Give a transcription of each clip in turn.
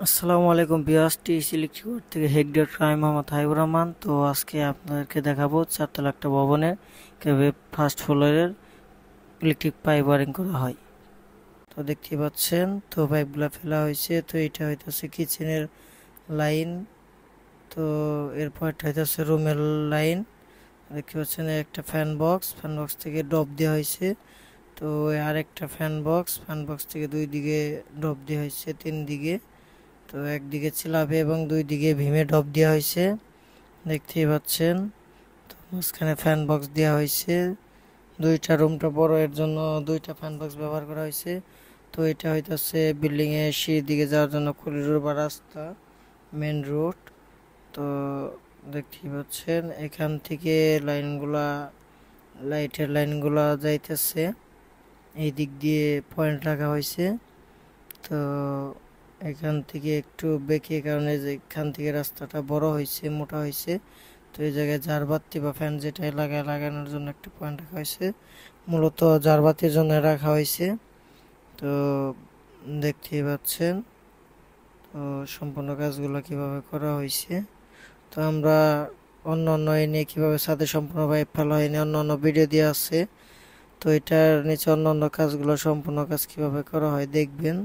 আসসালামু আলাইকুম viewers, TSC electric থেকে হেড আমি মোহাম্মদ হাবিবুর রহমান। তো আজকে আপনাদেরকে দেখাবো চারতলা একটা ভবনে কিভাবে ফার্স্ট ফ্লোরের ইলেকট্রিক পাইপ ওয়ারিং করা হয়। তো দেখতে পাচ্ছেন, তো পাইপগুলো ফেলা হয়েছে। তো এটা হইতেছে কিচেনের লাইন। তো এরপর এটা হইতেছে রুমের লাইন। দেখতে পাচ্ছেন একটা ফ্যান বক্স থেকে ড্রপ দেওয়া হয়েছে। তো আরেকটা ফ্যান বক্স থেকে দুই দিকে ড্রপ দেওয়া হয়েছে, তিন দিকে। তো একদিকে চিলাপে এবং দুই দিকে ভীমে ড্রপ দেওয়া হয়েছে, দেখতেই পাচ্ছেন। তো মাঝখানে ফ্যান বক্স দেওয়া হয়েছে। রুমটা বড়, এর জন্য দুইটা ফ্যান বক্স ব্যবহার করা হয়েছে। তো এটা হইতেছে বিল্ডিং এর সিঁড়ির দিকে যাওয়ার জন্য করিডোর বা রাস্তা, মেন রোড। তো দেখতেই পাচ্ছেন এখান থেকে লাইটের লাইনগুলা যাইতেছে, এই দিক দিয়ে পয়েন্ট রাখা হয়েছে। তো এখান থেকে একটু বেঁকে, কারণে যে এখান থেকে রাস্তাটা বড় হয়েছে, মোটা হয়েছে। তো এই জায়গায় ঝাড়বাতি বা ফ্যান যেটাই লাগানোর জন্য একটা পয়েন্ট রাখা হয়েছে, মূলত ঝাড়বাতির জন্য রাখা হয়েছে। তো দেখতেই পাচ্ছেন তো সম্পূর্ণ কাজগুলো কিভাবে করা হয়েছে। তো আমরা অন্য অন্য এ নিয়ে কীভাবে ছাদে সম্পূর্ণভাবে ফেলা হয়নি, অন্য অন্য ভিডিও দিয়ে আছে। তো এটার নিচে অন্য অন্য কাজগুলো, সম্পূর্ণ কাজ কিভাবে করা হয় দেখবেন।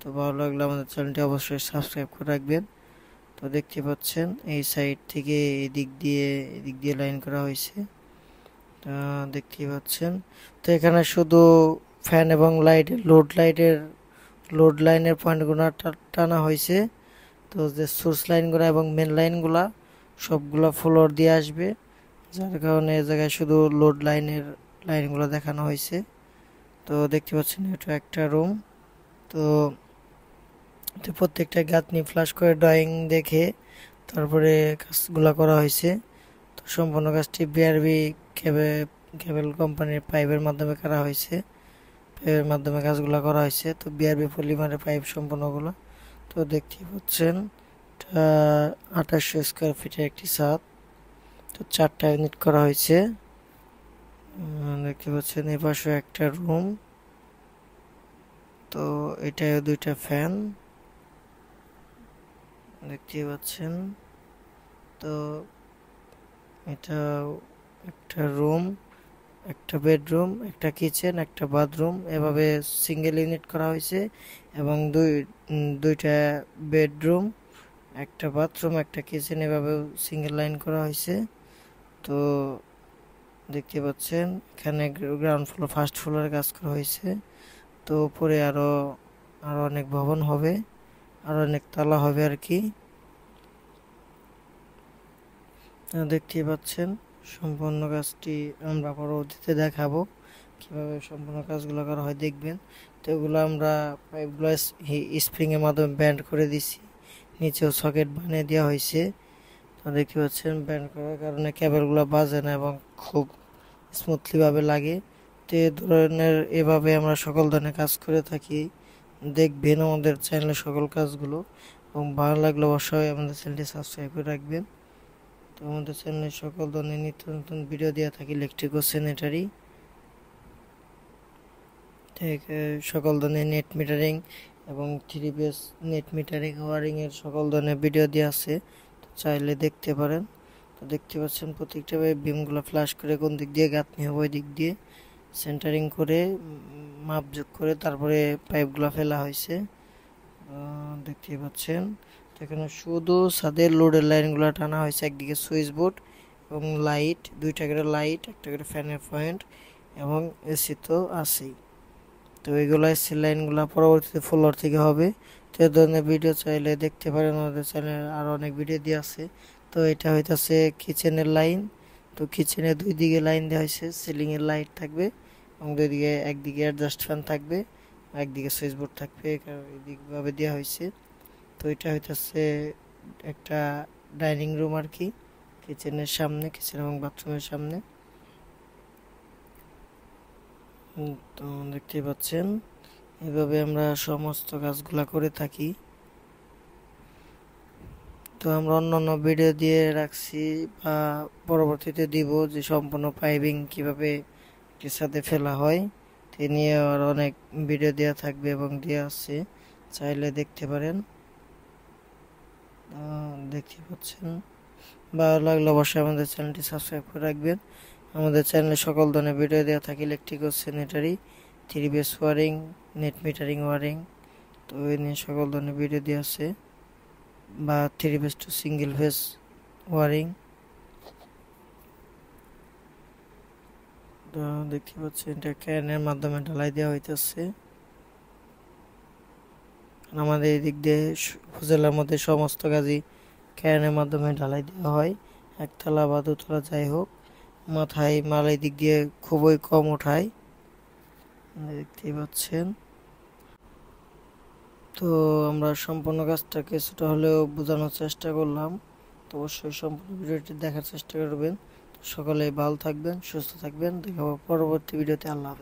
তো ভালো লাগলে আমাদের চ্যানেলটি অবশ্যই সাবস্ক্রাইব করে রাখবেন। তো দেখতে পাচ্ছেন এই সাইড থেকে এদিক দিয়ে লাইন করা হয়েছে, দেখতেই পাচ্ছেন। তো এখানে শুধু ফ্যান এবং লোড লাইনের পয়েন্টগুলো টানা হয়েছে। তো যে সোর্স লাইনগুলো এবং মেন লাইনগুলা সবগুলা ফ্লোর দিয়ে আসবে, যার কারণে এই জায়গায় শুধু লোড লাইনগুলো দেখানো হয়েছে। তো দেখতে পাচ্ছেন এটা একটা রুম। তো তো প্রত্যেকটা গাঁথনি ফ্লাশ করে ড্রয়িং দেখে তারপরে কাজগুলো করা হয়েছে। তো সম্পূর্ণ কাজটি বিআরবি কেবল কোম্পানির পাইপের মাধ্যমে করা হয়েছে, পাইপের মাধ্যমে কাজগুলো করা হয়েছে। তো বিআরবি পলিমারের পাইপ সম্পূর্ণগুলো। তো দেখতেই পাচ্ছেন এটা 2800 স্কোয়ার ফিটের একটি ছাদ। তো 4টা ইউনিট করা হয়েছে। দেখতে পাচ্ছেন এই পাশে একটা রুম। তো এটায় দুইটা ফ্যান দেখতেই পাচ্ছেন। তো এটা একটা রুম, একটা বেডরুম, একটা কিচেন, একটা বাথরুম, এভাবে সিঙ্গেল ইউনিট করা হয়েছে। এবং দুইটা বেডরুম, একটা বাথরুম, একটা কিচেন, এভাবে সিঙ্গেল লাইন করা হয়েছে। তো দেখতে পাচ্ছেন এখানে গ্রাউন্ড ফ্লোর ফার্স্ট ফ্লোরে কাজ করা হয়েছে। তো উপরে আরো আরো অনেক ভবন হবে, আরো অনেক তালা হবে আর কি। দেখতেই পাচ্ছেন সম্পূর্ণ কাজটি আমরা পরবর্তীতে দেখাবো কিভাবে সম্পূর্ণ কাজগুলো করা হয় দেখবেন। তো এগুলো আমরা পাইপগুলো স্প্রিং এর মাধ্যমে ব্যান্ড করে দিছি, নিচেও সকেট বানিয়ে দেওয়া হয়েছে। তো দেখতে পাচ্ছেন ব্যান্ড করার কারণে কেবলগুলো বাজে না এবং খুব স্মুথলি ভাবে লাগে। তো এই ধরনের এভাবে আমরা সকল ধরনের কাজ করে থাকি, দেখবেন আমাদের চ্যানেলের সকল কাজগুলো। এবং ভালো লাগলে অবশ্যই আমাদের চ্যানেলটি সাবস্ক্রাইব করে রাখবেন। তো আমাদের চ্যানেলে সকল ধরনের নিত্য নতুন ভিডিও দেওয়া থাকে, ইলেকট্রিক ও স্যানিটারি, সকল ধরনের নেট মিটারিং এবং three phase net metering wiring এর সকল ধরনের ভিডিও দেওয়া আছে, তো চাইলে দেখতে পারেন। তো দেখতে পাচ্ছেন প্রত্যেকটা বিমগুলো ফ্লাশ করে কোন দিক দিয়ে গাঁথনি হবে ওই দিক দিয়ে সেন্টারিং করে মাপ যোগ করে তারপরে পাইপগুলো ফেলা হয়েছে, দেখতে পাচ্ছেন। তো এখানে শুধু ছাদের লোডের লাইনগুলো টানা হয়েছে, একদিকে সুইচ বোর্ড এবং লাইট, দুইটা করে লাইট, একটা করে ফ্যানের পয়েন্ট এবং এসি তো আছেই। তো এইগুলো এসি লাইনগুলো পরবর্তীতে ফ্লোর থেকে হবে। তো এই ধরনের ভিডিও চাইলে দেখতে পারেন, আমাদের চ্যানেলে আরও অনেক ভিডিও দিয়ে আছে। তো এটা হইতাছে কিচেনের লাইন। তো কিচেনের দুই দিকে লাইন দেওয়া হয়েছে, সিলিং এর লাইট থাকবে এবং একদিকে অ্যাডজাস্ট ফ্যান থাকবে, একদিকে সুইচ বোর্ড থাকবে, এইদিকভাবে দেওয়া হয়েছে। তো এটা হইতাছে একটা ডাইনিং রুম আর কি, কিচেন এবং বাথরুমের সামনে। তো দেখতেই পাচ্ছেন এভাবে আমরা সমস্ত কাজগুলা করে থাকি। তো আমরা অন্যান্য ভিডিও দিয়ে রাখছি বা পরবর্তীতে দিব যে সম্পূর্ণ পাইপিং কিভাবে এটির সাথে ফেলা হয়, তে নিয়ে আর অনেক ভিডিও দেওয়া থাকবে এবং দেওয়া আছে, চাইলে দেখতে পারেন। দেখতে পাচ্ছেন। ভালো লাগলে অবশ্যই আমাদের চ্যানেলটি সাবস্ক্রাইব করে রাখবেন। আমাদের চ্যানেলে সকল ধরনের ভিডিও দেওয়া থাকে, ইলেকট্রিক ও sanitary, three phase wiring, net metering wiring, তো এই নিয়ে সকল ধরনের ভিডিও দেওয়া আছে, বা three phase to single phase wiring. তো দেখতে পাচ্ছেন এটা ক্যানের মাধ্যমে ঢালাই দেওয়া হইতেছে। আমাদের এই দিক দিয়ে উপজেলার মধ্যে সমস্ত কাজই ক্যানের মাধ্যমে ঢালাই দেওয়া হয়, একতলা বা দোতলা যাই হোক। মাথায় মাল এই দিক দিয়ে খুবই কম ওঠায়, দেখতেই পাচ্ছেন। তো আমরা সম্পূর্ণ কাজটা কিছুটা হলেও বোঝানোর চেষ্টা করলাম, তো অবশ্যই সম্পূর্ণ ভিডিওটি দেখার চেষ্টা করবেন। সকলে ভালো থাকবেন, সুস্থ থাকবেন, দেখা হবে পরবর্তী ভিডিওতে। আল্লাহ হাফেজ।